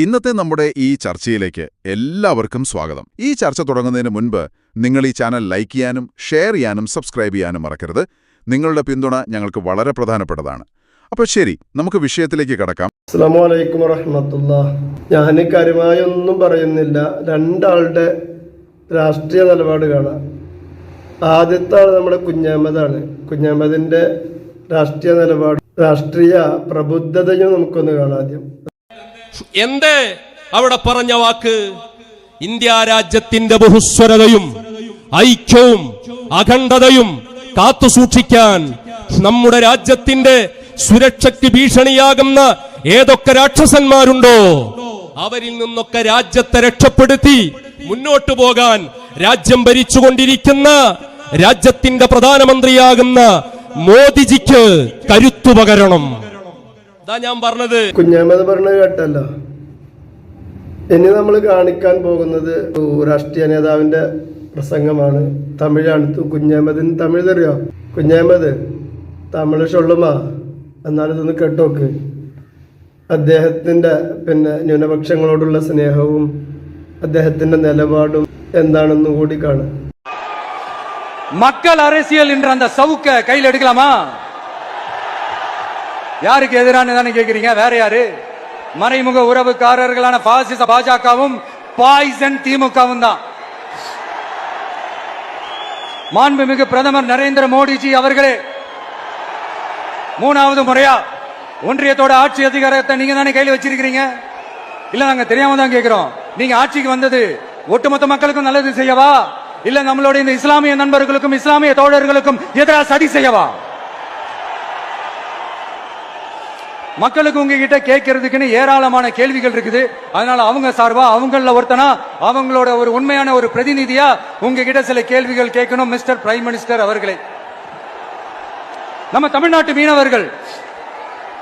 ഇന്നത്തെ നമ്മുടെ ഈ ചർച്ചയിലേക്ക് എല്ലാവർക്കും സ്വാഗതം. ഈ ചർച്ച തുടങ്ങുന്നതിന് മുൻപ് നിങ്ങൾ ഈ ചാനൽ ലൈക്ക് ചെയ്യാനും ഷെയർ ചെയ്യാനും സബ്സ്ക്രൈബ് ചെയ്യാനും മറക്കരുത്. നിങ്ങളുടെ പിന്തുണ ഞങ്ങൾക്ക് വളരെ പ്രധാനപ്പെട്ടതാണ്. അപ്പോൾ ശരി, നമുക്ക് വിഷയത്തിലേക്ക് കടക്കാം. അസ്സലാമു അലൈക്കും വറഹ്മത്തുള്ളാഹി. ഞാൻ കാര്യമായൊന്നും പറയുന്നില്ല. രണ്ടാളുടെ രാഷ്ട്രീയ നിലപാട് കാണാം. ആദ്യത്തെ ആൾ നമ്മുടെ കുഞ്ഞഹമ്മദാണ്. കുഞ്ഞഹമ്മദിന്റെ രാഷ്ട്രീയ നിലപാട്, രാഷ്ട്രീയ പ്രബുദ്ധതയും നമുക്കൊന്ന് കാണാം. ആദ്യം എന്തേ അവിടെ പറഞ്ഞ വാക്ക്? ഇന്ത്യ രാജ്യത്തിന്റെ ബഹുസ്വരതയും ഐക്യവും അഖണ്ഡതയും കാത്തുസൂക്ഷിക്കാൻ നമ്മുടെ രാജ്യത്തിന്റെ സുരക്ഷയ്ക്ക് ഭീഷണിയാകുന്ന ഏതൊക്കെ രാക്ഷസന്മാരുണ്ടോ അവരിൽ നിന്നൊക്കെ രാജ്യത്തെ രക്ഷപ്പെടുത്തി മുന്നോട്ടു പോകാൻ രാജ്യം ഭരിച്ചുകൊണ്ടിരിക്കുന്ന രാജ്യത്തിന്റെ പ്രധാനമന്ത്രിയാകുന്ന മോദിജിക്ക് കരുത്തു പകരണം. അതാ ഞാൻ പറഞ്ഞത്. കുഞ്ഞഹമ്മദ് പറഞ്ഞത് കേട്ടല്ലോ. ഇനി നമ്മൾ കാണിക്കാൻ പോകുന്നത് രാഷ്ട്രീയ നേതാവിന്റെ പ്രസംഗമാണ്. തമിഴാണ്. കുഞ്ഞഹമ്മദിന് തമിഴ് അറിയോ? കുഞ്ഞഹമ്മദ് തമിഴ് ചൊല്ലുമാ, എന്നാലും ഇതൊന്ന് കേട്ടോക്ക്. അദ്ദേഹത്തിന്റെ ന്യൂനപക്ഷങ്ങളോടുള്ള സ്നേഹവും അദ്ദേഹത്തിന്റെ നിലപാടും എന്താണെന്ന് കൂടി കാണാം. மக்கள் அரசியல் என்ற அந்த சவுக்க கையில் எடுக்கலாமா? யாருக்கு எதிரான தானே கேக்குறீங்க? வேற யாரு? மறைமுக உறவுக்காரர்களான பாசிச பாஜகவும் பாய்சன் திமுகவும் தான். மாண்புமிகு பிரதமர் நரேந்திர மோடிஜி அவர்களே, மூணாவது முறையா ஒன்றியத்தோட ஆட்சி அதிகாரத்தை நீங்க தானே கையில் வச்சிருக்கீங்க. இல்ல நாங்க தெரியாம தான் கேக்குறோம். நீங்க ஆட்சிக்கு வந்தது ஒட்டுமொத்த மக்களுக்கும் நல்லது செய்யவா, இல்ல நம்மளுடைய இந்த இஸ்லாமிய நண்பர்களுக்கும் இஸ்லாமிய தோழர்களுக்கும் எதிராக சதி செய்யவா? மக்களுக்கு உங்ககிட்ட கேட்கறதுக்குன்னு ஏராளமான கேள்விகள் இருக்குது. அதனால அவங்க சார்பா, அவங்கள ஒருத்தனா, அவங்களோட ஒரு உண்மையான ஒரு பிரதிநிதியா உங்ககிட்ட சில கேள்விகள் கேட்கணும். மிஸ்டர் பிரைம் மினிஸ்டர் அவர்களே, நம்ம தமிழ்நாட்டு மீனவர்கள்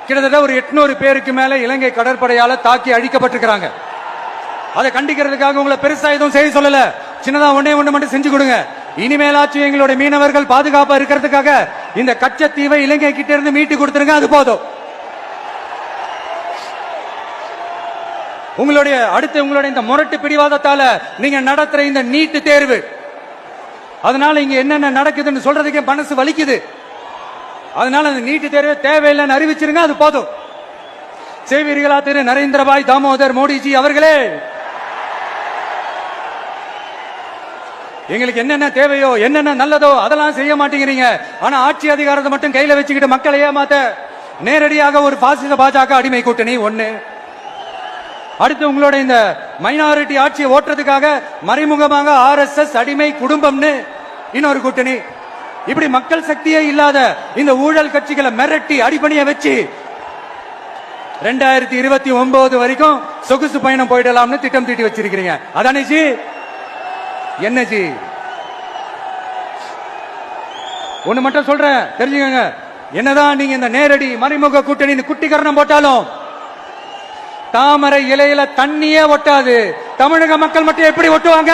கிட்டத்தட்ட ஒரு 800 பேருக்கு மேல இலங்கை கடற்படையால தாக்கி அழிக்கப்பட்டிருக்கிறாங்க. அதை கண்டிக்கிறதுக்காக உங்களை பெருசா எதுவும் செய்ய சொல்லல. சின்னதா ஒண்ணே ஒண்ணு மட்டும் செஞ்சு கொடுங்க. இனிமேலாச்சும் எங்களுடைய மீனவர்கள் பாதுகாப்பா இருக்கிறதுக்காக இந்த கச்சத்தீவை இலங்கை கிட்ட இருந்து மீட்டு கொடுத்துருங்க. அது போதும். உங்களுடைய இந்த முரட்டு பிடிவாதத்தால நீங்க நடத்துற இந்த நீட்டு தேர்வு, அதனால இங்க என்னென்ன நடக்குதுன்னு சொல்றதுக்கே மனசு வலிக்குது. அதனால அந்த நீட்டு தேர்வு தேவையில்லைன்னு அறிவிச்சிருங்க. அது போதும். செய்வீர்களா திரு நரேந்திரபாய் தாமோதர் மோடிஜி அவர்களே? எங்களுக்கு என்னென்ன தேவையோ, என்னென்ன நல்லதோ அதெல்லாம் செய்ய மாட்டேங்கிறீங்க. ஆனா ஆட்சி அதிகாரத்தை மட்டும் கையில வச்சுக்கிட்டு மக்களை ஏமாத்த நேரடியாக ஒரு பாசிச பாஜக அடிமை கூட்டணி ஒண்ணு. அடுத்து உங்களோட இந்த மைனாரிட்டி ஆட்சியை ஓட்டுறதுக்காக மறைமுகமாக RSS அடிமை குடும்பம்னு இன்னொரு கூட்டணி. இப்படி மக்கள் சக்தியே இல்லாத இந்த ஊழல் கட்சிகளை மிரட்டி அடிபணிய வச்சு 2029 வரைக்கும் சொகுசு பயணம் போயிடலாம்னு திட்டம் தீட்டி வச்சிருக்கீங்க. அதானே ஜி? என்ன ஜி? ஒண்ணு மட்டும் சொல்றேன், தெரிஞ்சுக்கங்க. என்னதான் நீங்க இந்த நேரடி மறைமுக கூட்டணி குட்டிகரணம் போட்டாலும் தாமரை இலையில தண்ணியே ஒட்டாது. தமிழக மக்கள் மட்டும் எப்படி ஒட்டுவாங்க?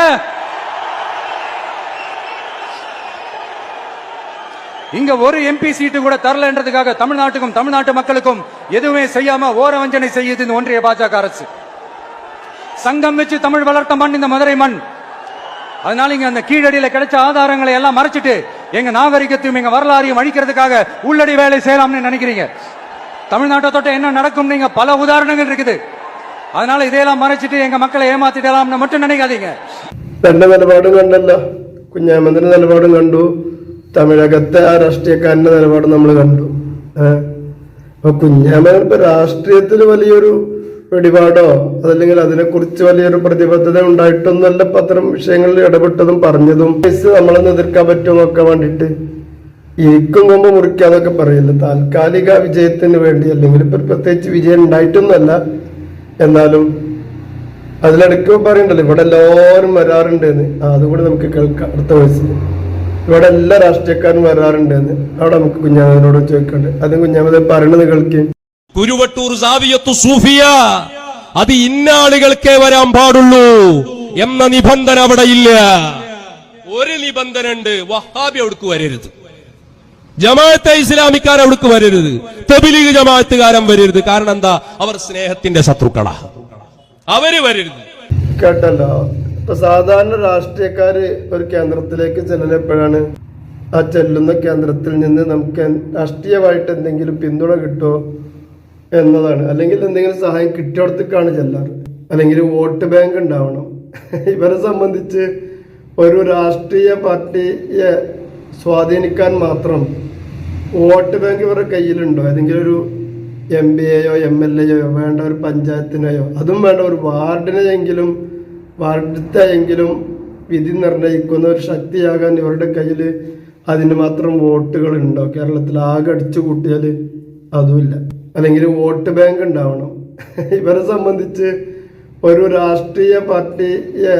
இங்க ஒரு MP சீட்டு கூட தரலன்றதுக்காக தமிழ்நாட்டுக்கும் தமிழ்நாட்டு மக்களுக்கும் எதுவுமே செய்யாம ஓரவஞ்சனை செய்யுது இந்த ஒன்றிய பாஜக அரசு. சங்கம் வச்சு தமிழ் வளர்த்த மண் இந்த மதுரை மண். அதனால இங்க அந்த கீழடியில கிடைச்ச ஆதாரங்களை எல்லாம் மறைச்சிட்டு எங்க நாகரிகத்தையும் எங்க வரலாறையும் அழிக்கிறதுக்காக உள்ளடி வேலை செய்யலாம்னு நினைக்கிறீங்க. தமிழ்நாட்டை தொட்ட என்ன நடக்கும் நீங்க பல உதாரணங்கள் இருக்குது. அதனால இதையெல்லாம் மறைச்சிட்டு எங்க மக்களை ஏமாத்திடலாம்னு மட்டும் நினைக்காதீங்க. രണ്ട് നിലപാടും കണ്ടല്ലോ. കുഞ്ഞഹമ്മദിന്റെ നിലപാടും കണ്ടു, തമിഴകത്തെ ആ രാഷ്ട്രീയക്കാരന്റെ നിലപാടും നമ്മൾ കണ്ടു. അപ്പൊ കുഞ്ഞഹമ്മദ് ഇപ്പൊ രാഷ്ട്രീയത്തിൽ വലിയൊരു പിടിപാടോ അതല്ലെങ്കിൽ അതിനെക്കുറിച്ച് വലിയൊരു പ്രതിബദ്ധത ഉണ്ടായിട്ടൊന്നുമല്ല അത്തരം വിഷയങ്ങളിൽ ഇടപെട്ടതും പറഞ്ഞതും. നമ്മളൊന്ന് എതിർക്കാൻ പറ്റുമെന്നൊക്കെ വേണ്ടിയിട്ട് ഇരിക്കും കൊമ്പ് മുറിക്കാന്നൊക്കെ പറയില്ല. താൽക്കാലിക വിജയത്തിന് വേണ്ടി, അല്ലെങ്കിൽ ഇപ്പൊ പ്രത്യേകിച്ച് വിജയം ഉണ്ടായിട്ടൊന്നുമല്ല. എന്നാലും അതിലിടയ്ക്ക് പറയണ്ടല്ലോ ഇവിടെ എല്ലാവരും വരാറുണ്ട് എന്ന്. അതുകൂടി നമുക്ക് കേൾക്കാം അടുത്ത വയസ്സിൽ. ഇവിടെ എല്ലാ രാഷ്ട്രീയക്കാരും വരാറുണ്ട് എന്ന് അവിടെ നമുക്ക് കുഞ്ഞാമതിനോട് ചോദിക്കണ്ട്. അതും കുഞ്ഞാമത് പറയണത് കേൾക്കുകയും. കുരുവട്ടൂർ സാവിയത്തു സൂഫിയ അത് ഇന്ന ആളുകൾക്കേ വരാൻ പാടുള്ളൂ എന്ന നിബന്ധന അവിടെ ഇല്ല. ഒരു നിബന്ധന ഉണ്ട്, വഹാബി അവിടേക്ക് വരരുത്, ജമാഅത്തെ ഇസ്ലാമിക്കാർ അവിടേക്ക് വരരുത്, തബ്ലീഗ് ജമാഅത്തുകാരൻ വരരുത്. കാരണം എന്താ? അവർ സ്നേഹത്തിന്റെ ശത്രുക്കളാ. അവര് വരരുത്. കേട്ടല്ലോ. ഇപ്പൊ സാധാരണ രാഷ്ട്രീയക്കാര് ഒരു കേന്ദ്രത്തിലേക്ക് ചെല്ലുന്നപ്പോഴാണ് ആ ചെല്ലുന്ന കേന്ദ്രത്തിൽ നിന്ന് നമുക്ക് രാഷ്ട്രീയമായിട്ട് എന്തെങ്കിലും പിന്തുണ കിട്ടുമോ എന്നതാണ്. അല്ലെങ്കിൽ എന്തെങ്കിലും സഹായം കിട്ടിയോടത്തേക്കാണ് ചെല്ലാറ്. അല്ലെങ്കിൽ വോട്ട് ബാങ്ക് ഉണ്ടാവണം. ഇവരെ സംബന്ധിച്ച് ഒരു രാഷ്ട്രീയ പാർട്ടിയെ സ്വാധീനിക്കാൻ മാത്രം വോട്ട് ബാങ്ക് ഇവരുടെ കയ്യിലുണ്ടോ? ഏതെങ്കിലും ഒരു MPയെയോ MLAയോ വേണ്ട, ഒരു പഞ്ചായത്തിനെയോ, അതും വേണ്ട, ഒരു വാർഡത്തെയെങ്കിലും വിധി നിർണ്ണയിക്കുന്ന ഒരു ശക്തിയാകാൻ ഇവരുടെ കയ്യിൽ അതിന് മാത്രം വോട്ടുകൾ ഉണ്ടോ? കേരളത്തിൽ ആകെ അടിച്ചു കൂട്ടിയാൽ അതുമില്ല. അല്ലെങ്കിൽ വോട്ട് ബാങ്ക് ഉണ്ടാവണം. ഇവരെ സംബന്ധിച്ച് ഒരു രാഷ്ട്രീയ പാർട്ടിയെ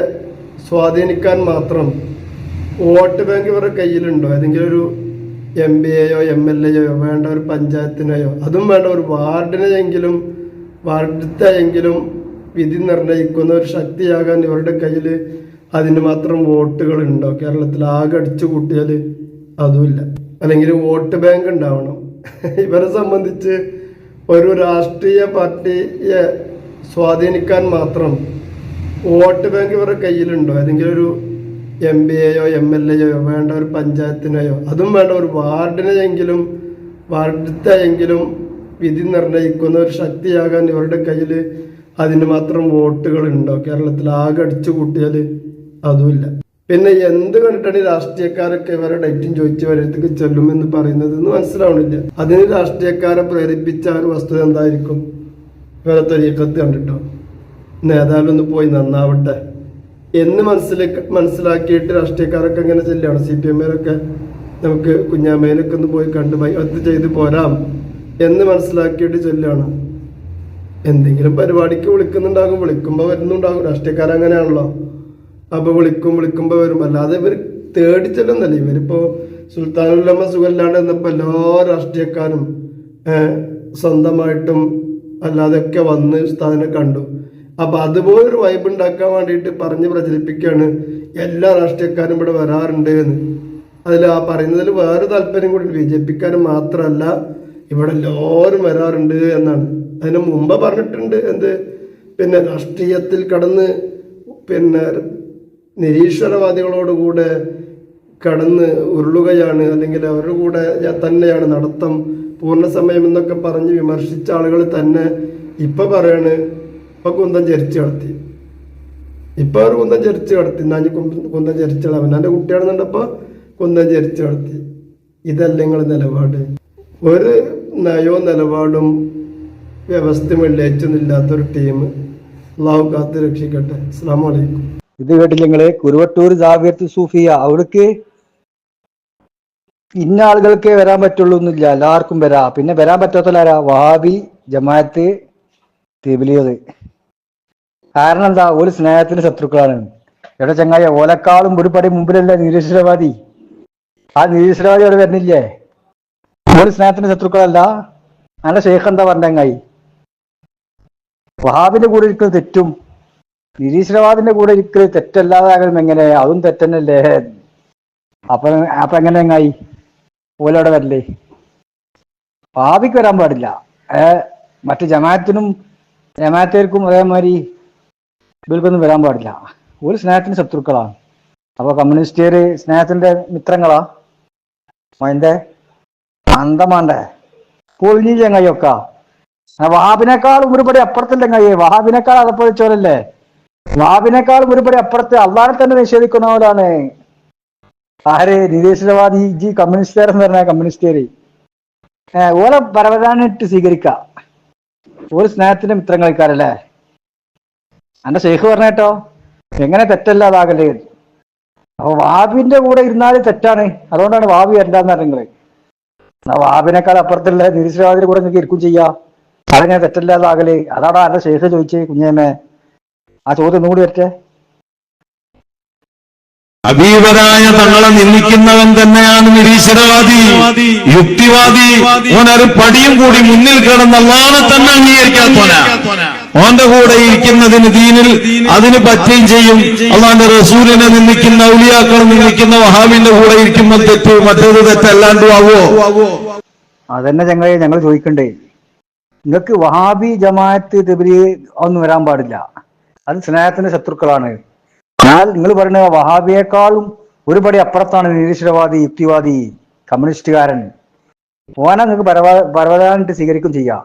സ്വാധീനിക്കാൻ മാത്രം വോട്ട് ബാങ്ക് ഇവരുടെ കയ്യിലുണ്ടോ? ഏതെങ്കിലും ഒരു MPയെയോ MLAയോ വേണ്ട, ഒരു പഞ്ചായത്തിനെയോ, അതും വേണ്ട, ഒരു വാർഡത്തെയെങ്കിലും വിധി നിർണ്ണയിക്കുന്ന ഒരു ശക്തിയാകാൻ ഇവരുടെ കയ്യിൽ അതിന് മാത്രം വോട്ടുകൾ ഉണ്ടോ? കേരളത്തിൽ ആകെ അടിച്ചു കൂട്ടിയാൽ അതുമില്ല. അല്ലെങ്കിൽ വോട്ട് ബാങ്ക് ഉണ്ടാവണം. ഇവരെ സംബന്ധിച്ച് ഒരു രാഷ്ട്രീയ പാർട്ടിയെ സ്വാധീനിക്കാൻ മാത്രം വോട്ട് ബാങ്ക് ഇവരുടെ കയ്യിലുണ്ടോ? ഏതെങ്കിലും ഒരു MPയെയോ MLAയോ വേണ്ട, ഒരു പഞ്ചായത്തിനെയോ, അതും വേണ്ട, ഒരു വാർഡത്തെയെങ്കിലും വിധി നിർണ്ണയിക്കുന്ന ഒരു ശക്തിയാകാൻ ഇവരുടെ കയ്യിൽ അതിന് മാത്രം വോട്ടുകൾ ഉണ്ടോ? കേരളത്തിൽ ആകെ അടിച്ചു കൂട്ടിയാൽ അതുമില്ല. പിന്നെ എന്ത് കണ്ടിട്ടാണ് ഈ രാഷ്ട്രീയക്കാരൊക്കെ ഇവരുടെ ഡേറ്റും ചോദിച്ച് വരത്തേക്ക് ചെല്ലുമെന്ന് പറയുന്നത് എന്ന് മനസ്സിലാവണില്ല. അതിന് രാഷ്ട്രീയക്കാരെ പ്രേരിപ്പിച്ച ഒരു വസ്തുത എന്തായിരിക്കും? ഇവരെ ത്വരീക്കത്ത് കണ്ടിട്ടോ നേതാവിൽ ഒന്ന് പോയി നന്നാവട്ടെ എന്ന് മനസ്സിലാക്കിയിട്ട് രാഷ്ട്രീയക്കാരൊക്കെ ഇങ്ങനെ ചെല്ലുകയാണ്. CPMകാരൊക്കെ നമുക്ക് കുഞ്ഞാമ്മയിലൊക്കെ ഒന്ന് പോയി കണ്ട് ബൈഅത്ത് ചെയ്ത് പോരാം എന്ന് മനസ്സിലാക്കിയിട്ട് ചെല്ലുകയാണ്. എന്തെങ്കിലും പരിപാടിക്ക് വിളിക്കുന്നുണ്ടാകും, വിളിക്കുമ്പോൾ വരുന്നുണ്ടാകും. രാഷ്ട്രീയക്കാരങ്ങനെയാണല്ലോ. അപ്പോൾ വിളിക്കുമ്പോൾ വരും. അല്ലാതെ ഇവർ തേടി ചെല്ലുന്നല്ല. ഇവരിപ്പോൾ സുൽത്താനുല്ലമ്മ സുഖമില്ലാണ്ട് വന്നപ്പോൾ എല്ലാ രാഷ്ട്രീയക്കാരും സ്വന്തമായിട്ടും അല്ലാതെയൊക്കെ വന്ന് ഉസ്താദിനെ കണ്ടു. അപ്പൊ അതുപോലൊരു വൈബ് ഉണ്ടാക്കാൻ വേണ്ടിയിട്ട് പറഞ്ഞ് പ്രചരിപ്പിക്കുകയാണ് എല്ലാ രാഷ്ട്രീയക്കാരും ഇവിടെ വരാറുണ്ട് എന്ന്. അതിൽ ആ പറയുന്നതിൽ വേറെ താല്പര്യം കൂടി BJPക്കാരും മാത്രമല്ല ഇവിടെ എല്ലാവരും വരാറുണ്ട് എന്നാണ്. അതിന് മുമ്പ് പറഞ്ഞിട്ടുണ്ട് എന്ത്, പിന്നെ രാഷ്ട്രീയത്തിൽ കടന്ന് പിന്നെ നിരീശ്വരവാദികളോടുകൂടെ കടന്ന് ഉരുളുകയാണ്, അല്ലെങ്കിൽ അവരുടെ കൂടെ തന്നെയാണ് നടത്തം പൂർണ്ണസമയം എന്നൊക്കെ പറഞ്ഞ് വിമർശിച്ച ആളുകൾ തന്നെ ഇപ്പൊ പറയാണ് ഇപ്പൊ കുന്തം ചരിച്ചു നടത്തി. ഇപ്പൊ അവർ കുന്തം ചരിച്ചു നടത്തി. നാഞ്ഞ് കുന്തം ചരിച്ചു അവൻ്റെ കുട്ടിയാണെന്നുണ്ടപ്പോ കുന്തം ചരിച്ചു നടത്തി. ഇതല്ല നിങ്ങൾ നിലപാട്. ഒരു നയവും നിലപാടും വ്യവസ്ഥയും വെള്ളിയാഴ്ചയൊന്നുമില്ലാത്തൊരു ടീം. അള്ളാഹു കാത്ത് രക്ഷിക്കട്ടെ. അസ്സലാമു അലൈക്കും. ഇത് കേട്ടില്ല നിങ്ങള്? കുരുവട്ടൂർ ജാവിയത്ത് സൂഫിയ, അവിടേക്ക് ഇന്ന ആളുകൾക്കേ വരാൻ പറ്റുള്ളൂ എന്നില്ല, എല്ലാവർക്കും വരാം. പിന്നെ വരാൻ പറ്റാത്തവരാരാ? വഹാബി, ജമാഅത്ത്, തിബ്ലീഗ്. കാരണം എന്താ? ഒരു സ്നേഹത്തിന്റെ ശത്രുക്കളാണ്. എവിടെ ചങ്ങായ, ഓലക്കാളും ഒരു പടി മുമ്പിലല്ലേ നിരീശ്വരവാദി? ആ നിരീശ്വരവാദി അവിടെ വരുന്നില്ലേ? ഒരു സ്നേഹത്തിന്റെ ശത്രുക്കളല്ല. നല്ല ഷെയ്ഖ് എന്താ പറഞ്ഞങ്ങായി? വഹാബിന്റെ കൂടെ ഇരിക്കുന്നത് തെറ്റും നിരീശ്വരവാദിന്റെ കൂടെ ഇരിക്കൽ തെറ്റല്ലാതാകലും എങ്ങനെ? അതും തെറ്റന്നല്ലേ? അപ്പൊ എങ്ങനെ ചങ്ങായി ഓലവിടെ വരില്ലേ? വഹാബിക്ക് വരാൻ പാടില്ല. മറ്റു ജമാഅത്തേർക്കും അതേമാതിരി ഇവർക്കൊന്നും വരാൻ പാടില്ല. ഒരു സ്നേഹത്തിന്റെ ശത്രുക്കളാണ്. അപ്പൊ കമ്മ്യൂണിസ്റ്റുകാര് സ്നേഹത്തിന്റെ മിത്രങ്ങളാ? അതിന്റെ അന്തമാണ്ടേ പൊളിഞ്ഞ ചങ്ങായിയൊക്കെ വഹാബിനേക്കാളും ഒരുപടി അപ്പുറത്തല്ലേ ചങ്ങായി? വഹാബിനേക്കാൾ അതപ്പതിച്ചോരല്ലേ? വഹാബിനേക്കാളും ഒരുപടി അപ്പുറത്ത് അള്ളാഹനെ തന്നെ നിഷേധിക്കുന്നവരാണ്. ആര്? നിരീശ്വരവാദി കമ്മ്യൂണിസ്റ്റുകാരെന്ന് പറഞ്ഞ കമ്മ്യൂണിസ്റ്റുകാര്. ഓലെ പരവരാനായിട്ട് സ്വീകരിക്ക. ഒരു സ്നേഹത്തിന്റെ മിത്രങ്ങളിക്കാരല്ലേ? എന്റെ ഷെയ്ഖ് പറഞ്ഞേട്ടോ, എങ്ങനെ തെറ്റല്ലാതാകല്ലേ? അപ്പൊ വാബിന്റെ കൂടെ ഇരുന്നാല് തെറ്റാണ്. അതുകൊണ്ടാണ് വാബി വരണ്ടെന്ന് പറഞ്ഞത്. വാബിനേക്കാൾ അപ്പുറത്തുള്ള നിരീശ്വരവാദിന്റെ കൂടെ നിങ്ങൾക്ക് ഇരിക്കും ചെയ്യാം. അതെങ്ങനെ തെറ്റല്ലാതാകല്? അതാണോ എന്റെ ഷെയ്ഖ് ചോദിച്ചേ? കുഞ്ഞേമ്മേ, ആ ചോദ്യം ഒന്നുകൂടി വരട്ടെ. ഹബീബരായ തങ്ങളെ നിന്ദിക്കുന്നവൻ തന്നെയാണ് നിരീശ്വരവാദി, യുക്തിവാദി. ഓനൊരു പടിയും കൂടി മുന്നിൽ കിടന്ന് അല്ലാഹനെ തന്നെ അംഗീകരിക്കാത്തോനാ. ഓന്റെ കൂടെ ഇരിക്കുന്നതിന് ദീനിൽ അതിന് പറ്റുകയും ചെയ്യും. അള്ളാന്റെ റസൂലിനെ നിന്ദിക്കുന്ന, ഔലിയാക്കളെ നിന്ദിക്കുന്ന വഹാബിന്റെ കൂടെ ഇരിക്കുമ്പോൾ തെറ്റ്, മറ്റേത് തെറ്റല്ലാണ്ടും ആവോ? അതന്നെ ചങ്ങായി ഞങ്ങൾ ചോദിക്കണ്ടേ. നിങ്ങൾക്ക് വഹാബി, ജമാഅത്ത്, തബ്ലീഗ് ഒന്നും വരാൻ പാടില്ല. അത് സ്നേഹത്തിന്റെ ശത്രുക്കളാണ്. എന്നാൽ നിങ്ങൾ പറയുന്ന വഹാബിയേക്കാളും ഒരുപടി അപ്പുറത്താണ് നിരീശ്വരവാദി, യുക്തിവാദി, കമ്മ്യൂണിസ്റ്റുകാരൻ. ഓനെ നിങ്ങൾക്ക് പരവതാനിട്ട് സ്വീകരിക്കും ചെയ്യാം.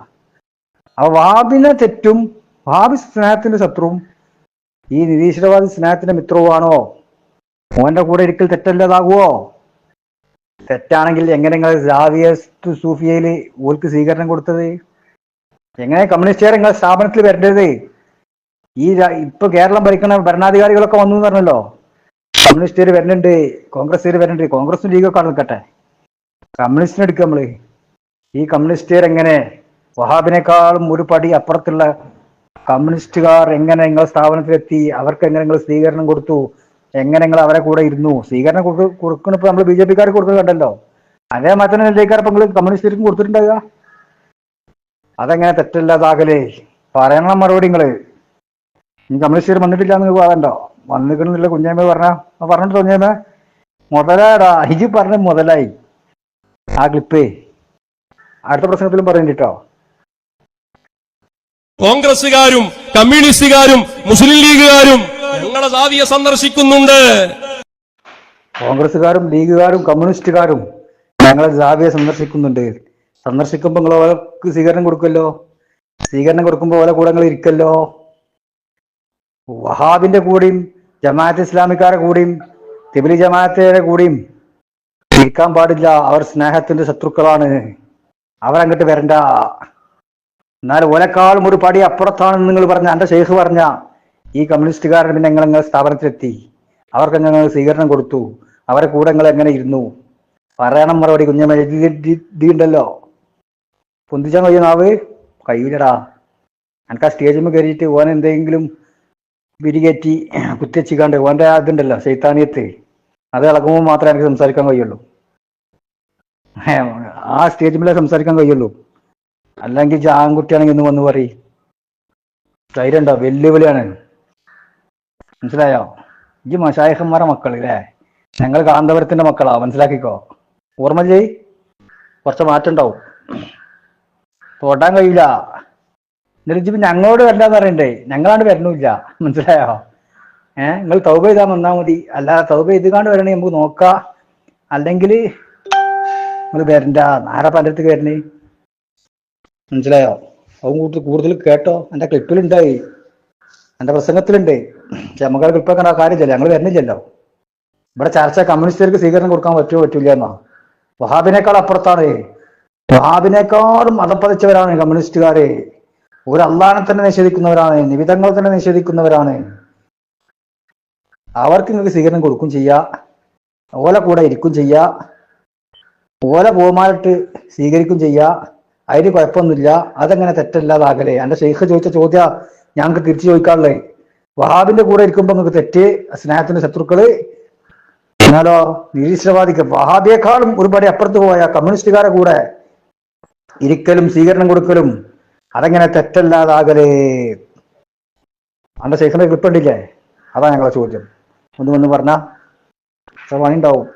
അപ്പൊ വഹാബിനെ തെറ്റും, വഹാബി സ്നേഹത്തിന്റെ ശത്രുവും ഈ നിരീശ്വരവാദി സ്നേഹത്തിന്റെ മിത്രവുമാണോ? ഓന്റെ കൂടെ ഇരിക്കൽ തെറ്റല്ലതാകുവോ? തെറ്റാണെങ്കിൽ എങ്ങനെ നിങ്ങൾ ജാവിയത്ത് സൂഫിയയില് ഓർക്ക് സ്വീകരണം കൊടുത്തത്? എങ്ങനെ കമ്മ്യൂണിസ്റ്റുകാർ നിങ്ങളെ സ്ഥാപനത്തിൽ വരേണ്ടത്? ഈ ഇപ്പൊ കേരളം ഭരിക്കുന്ന ഭരണാധികാരികളൊക്കെ വന്നു എന്ന് പറഞ്ഞല്ലോ. കമ്മ്യൂണിസ്റ്റുകാർ വരുന്നുണ്ട്, കോൺഗ്രസ്സുകാർ വരുന്നുണ്ട്. കോൺഗ്രസും ലീഗൊക്കെ നിൽക്കട്ടെ, കമ്മ്യൂണിസ്റ്റിനെ എടുക്കുക നമ്മള്. ഈ കമ്മ്യൂണിസ്റ്റുകാർ എങ്ങനെ വഹാബിനേക്കാളും ഒരു പടി അപ്പുറത്തുള്ള കമ്മ്യൂണിസ്റ്റുകാർ എങ്ങനെ നിങ്ങളെ സ്ഥാപനത്തിലെത്തി? അവർക്ക് എങ്ങനെ നിങ്ങൾ സ്വീകരണം കൊടുത്തു? എങ്ങനെ നിങ്ങൾ അവരെ കൂടെ ഇരുന്നു? സ്വീകരണം കൊടുക്കണിപ്പോ നമ്മൾ ബി ജെ പിക്കാർക്ക് കൊടുക്കുന്നത് കണ്ടല്ലോ. അതേ മാറ്റം നെല്ലിക്കാർ ഇപ്പൊ നിങ്ങൾ കമ്മ്യൂണിസ്റ്റുകാർക്കും കൊടുത്തിട്ടുണ്ടാകുക. അതെങ്ങനെ തെറ്റല്ലാതാകലേ? പറയണം മറുപടി. നിങ്ങള് ഈ കമ്മ്യൂണിസ്റ്റുകാർ വന്നിട്ടില്ല എന്ന് പറയണ്ടോ? വന്നിക്കണമെന്നില്ല കുഞ്ഞായ്മ പറഞ്ഞിട്ട് തോന്നിയാമ മുതലാടാ ഹിജി പറഞ്ഞ മുതലായി. ആ ക്ലിപ്പേ അടുത്ത പ്രസംഗത്തിലും പറയണ്ടിട്ടോ. കോൺഗ്രസുകാരും കമ്മ്യൂണിസ്റ്റുകാരും മുസ്ലിം ലീഗുകാരും ഞങ്ങളെ സാവിയെ സന്ദർശിക്കുന്നുണ്ട്. കോൺഗ്രസുകാരും ലീഗുകാരും കമ്മ്യൂണിസ്റ്റുകാരും ഞങ്ങളെ ജാവിയെ സന്ദർശിക്കുന്നുണ്ട്. സന്ദർശിക്കുമ്പോൾ നിങ്ങൾ അവർക്ക് സ്വീകരണം കൊടുക്കുമല്ലോ. സ്വീകരണം കൊടുക്കുമ്പോൾ ഓരോ കൂടെ നിങ്ങൾ ഇരിക്കല്ലോ. വഹാബിന്റെ കൂടെയും ജമാഅത്ത് ഇസ്ലാമിക്കാരെ കൂടെയും തിബിലി ജമാഅത്തിന്റെ കൂടെയും ഇരിക്കാൻ പാടില്ല. അവർ സ്നേഹത്തിന്റെ ശത്രുക്കളാണ്. അവരങ്ങോട്ട് വരണ്ട. എന്നാൽ ഓലെക്കാളും ഒരു പടി അപ്പുറത്താണെന്ന് നിങ്ങൾ പറഞ്ഞ, എന്റെ ഷെയ്ഖ് പറഞ്ഞ ഈ കമ്മ്യൂണിസ്റ്റുകാരൻ പിന്നെ നിങ്ങൾ സ്ഥാപനത്തിലെത്തി, അവർക്ക് ഞങ്ങൾ സ്വീകരണം കൊടുത്തു, അവരെ കൂടെ നിങ്ങൾ എങ്ങനെ ഇരുന്നു? പറയണം മറുപടി. കുഞ്ഞമ്മ പൊന്തിച്ചാൻ കഴിയുന്ന നാവ് കഴിയില്ലടാ. എനിക്ക് ആ സ്റ്റേജിൽ കയറിയിട്ട് ഓൻ എന്തെങ്കിലും വിരികേറ്റി കുത്തിച്ചിക്കാണ്ട് ഓൻ്റെ അതുണ്ടല്ലോ ശൈത്താനിയത്ത്, അത് ഇളകുമ്പോൾ മാത്രമേ എനിക്ക് സംസാരിക്കാൻ കഴിയുള്ളൂ. ആ സ്റ്റേജിൽ സംസാരിക്കാൻ കഴിയുള്ളൂ. അല്ലെങ്കിൽ ആൺകുട്ടിയാണെങ്കിൽ ഒന്ന് വന്ന് പറയും. ധൈര്യം ഉണ്ടോ? വെല്ലുവിളിയാണ്. മനസ്സിലായോ? ഈ മശായിഖന്മാരെ മക്കൾ അല്ലേ? ഞങ്ങൾ കാന്തപുരത്തിന്റെ മക്കളാ, മനസ്സിലാക്കിക്കോ. ഓർമ്മ ചെയ്, കുറച്ച് മാറ്റം ഉണ്ടാവും. തൊടാൻ കഴിയില്ല. എന്നിട്ട് ഞങ്ങളോട് വരണ്ടെന്ന് പറയണ്ടേ? ഞങ്ങളാണ്ട് വരണമില്ല. മനസ്സിലായോ? നിങ്ങൾ തൗബ ചെയ്താൽ വന്നാൽ മതി. അല്ലാതെ തൗബ ചെയ്തുകാണ്ട് വരണേ നമുക്ക് നോക്കാം. അല്ലെങ്കിൽ നിങ്ങൾ വരണ്ട. ആരാ പൻ്റെ അടുത്ത് വരണേ? മനസ്സിലായോ? അവൻ കൂടുതൽ കേട്ടോ. എൻ്റെ ക്ലിപ്പിലുണ്ടായി, എൻ്റെ പ്രസംഗത്തിലുണ്ട്. നമുക്കത് ക്ലിപ്പൊക്കെ ആ കാര്യമില്ലല്ലോ, ഞങ്ങൾ വരുന്നില്ലല്ലോ. ഇവിടെ ചർച്ച കമ്മ്യൂണിസ്റ്റുകാർക്ക് സ്വീകരണം കൊടുക്കാൻ പറ്റുമോ പറ്റൂല എന്നാ. വഹാബിനേക്കാൾ അപ്പുറത്താണ്. വഹാബിനേക്കാളും മതപ്പതിച്ചവരാണ് കമ്മ്യൂണിസ്റ്റുകാര്. ഒരു അള്ളാനെ തന്നെ നിഷേധിക്കുന്നവരാണ്, നിബിധങ്ങൾ തന്നെ നിഷേധിക്കുന്നവരാണ്. അവർക്ക് നിങ്ങൾക്ക് സ്വീകരണം കൊടുക്കും ചെയ്യാ, ഓല കൂടെ ഇരിക്കും ചെയ്യാ, ഓല ബഹുമാനിട്ട് സ്വീകരിക്കും ചെയ്യാ. അതിന് കുഴപ്പമൊന്നുമില്ല. അതെങ്ങനെ തെറ്റല്ലാതാകലേ? എൻ്റെ ഷെയ്ഖ് ചോദിച്ച ചോദ്യം ഞങ്ങൾക്ക് തിരിച്ചു ചോദിക്കാറുള്ളത്. വഹാബിന്റെ കൂടെ ഇരിക്കുമ്പോൾ നിങ്ങൾക്ക് തെറ്റ്, സ്നേഹത്തിന്റെ ശത്രുക്കള്. എന്നാലോ നിരീശ്വരവാദിക്ക് വഹാബിയേക്കാളും ഒരുപടി അപ്പുറത്ത് പോയ കമ്മ്യൂണിസ്റ്റുകാരെ കൂടെ ഇരിക്കലും സ്വീകരണം കൊടുക്കലും അതെങ്ങനെ തെറ്റല്ലാതാകലേ? എൻ്റെ ഷെയ്ഖിന്റെ ക്ലിപ്പ് ഉണ്ടില്ലേ? അതാ ഞങ്ങളെ ചോദ്യം. ഒന്ന് പറഞ്ഞാ പണി ഉണ്ടാവും.